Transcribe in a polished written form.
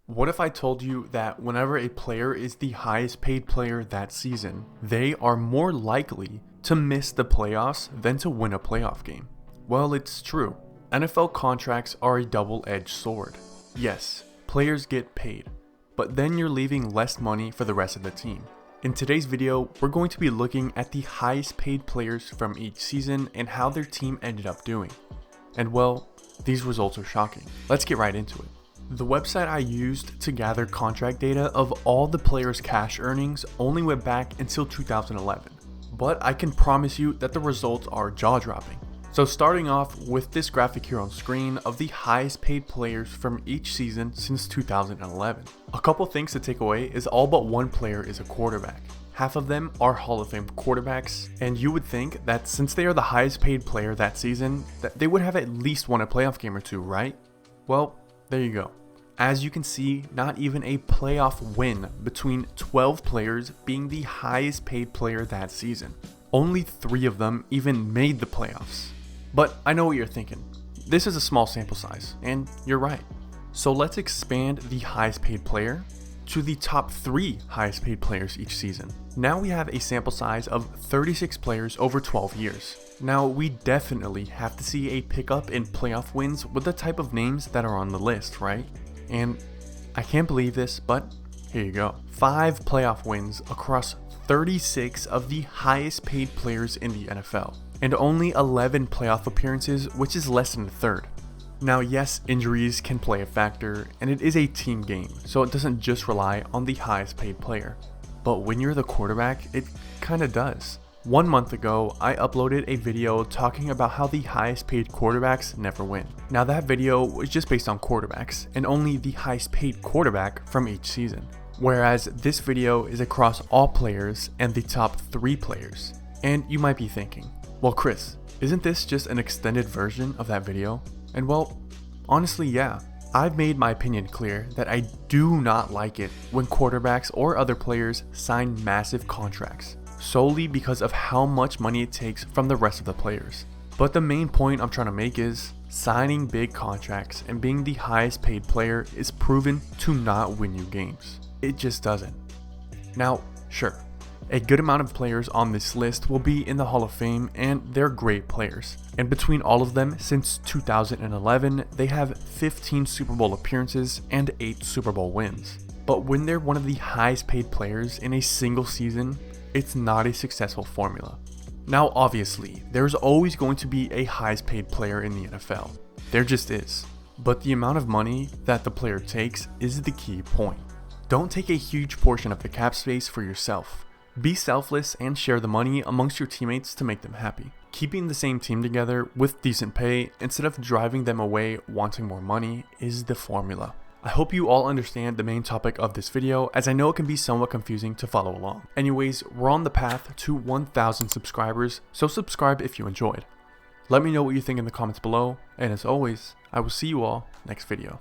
What if I told you that whenever a player is the highest paid player that season, they are more likely to miss the playoffs than to win a playoff game? Well, it's true. NFL contracts are a double-edged sword. Yes, players get paid, but then you're leaving less money for the rest of the team. In today's video, we're going to be looking at the highest paid players from each season and how their team ended up doing. And well, these results are shocking. Let's get right into it. The website I used to gather contract data of all the players' cash earnings only went back until 2011, but I can promise you that the results are jaw-dropping. So starting off with this graphic here on screen of the highest paid players from each season since 2011. A couple things to take away is all but one player is a quarterback. Half of them are Hall of Fame quarterbacks, and you would think that since they are the highest paid player that season, that they would have at least won a playoff game or two, right? Well, there you go. As you can see, not even a playoff win between 12 players being the highest paid player that season. Only 3 of them even made the playoffs. But I know what you're thinking. This is a small sample size, and you're right. So let's expand the highest paid player to the top 3 highest paid players each season. Now we have a sample size of 36 players over 12 years. Now we definitely have to see a pickup in playoff wins with the type of names that are on the list, right? And I can't believe this, but here you go. 5 playoff wins across 36 of the highest paid players in the NFL, and only 11 playoff appearances, which is less than a third. Now yes, injuries can play a factor, and it is a team game, so it doesn't just rely on the highest paid player. But when you're the quarterback, it kinda does. 1 month ago, I uploaded a video talking about how the highest paid quarterbacks never win. Now that video was just based on quarterbacks, and only the highest paid quarterback from each season. Whereas this video is across all players and the top 3 players. And you might be thinking, well Chris, isn't this just an extended version of that video? And well, honestly yeah. I've made my opinion clear that I do not like it when quarterbacks or other players sign massive contracts, solely because of how much money it takes from the rest of the players. But the main point I'm trying to make is, signing big contracts and being the highest paid player is proven to not win you games. It just doesn't. Now, sure, a good amount of players on this list will be in the Hall of Fame, and they're great players. And between all of them, since 2011, they have 15 Super Bowl appearances and 8 Super Bowl wins. But when they're one of the highest paid players in a single season, it's not a successful formula. Now obviously, there's always going to be a highest paid player in the NFL. There just is. But the amount of money that the player takes is the key point. Don't take a huge portion of the cap space for yourself. Be selfless and share the money amongst your teammates to make them happy. Keeping the same team together with decent pay instead of driving them away wanting more money is the formula. I hope you all understand the main topic of this video, as I know it can be somewhat confusing to follow along. Anyways, we're on the path to 1,000 subscribers, so subscribe if you enjoyed. Let me know what you think in the comments below, and as always, I will see you all next video.